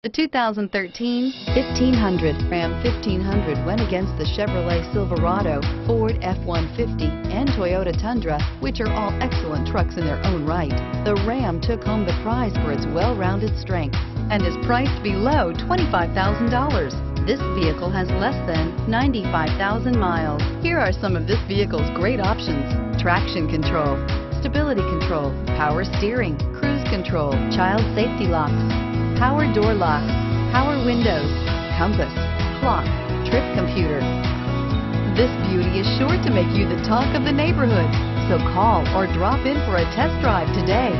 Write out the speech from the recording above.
The 2013 1500. Ram 1500 went against the Chevrolet Silverado, Ford F-150, and Toyota Tundra, which are all excellent trucks in their own right. The Ram took home the prize for its well-rounded strengths and is priced below $25,000. This vehicle has less than 95,000 miles. Here are some of this vehicle's great options: traction control, stability control, power steering, cruise control, child safety locks, power door locks, power windows, compass, clock, trip computer. This beauty is sure to make you the talk of the neighborhood, so call or drop in for a test drive today.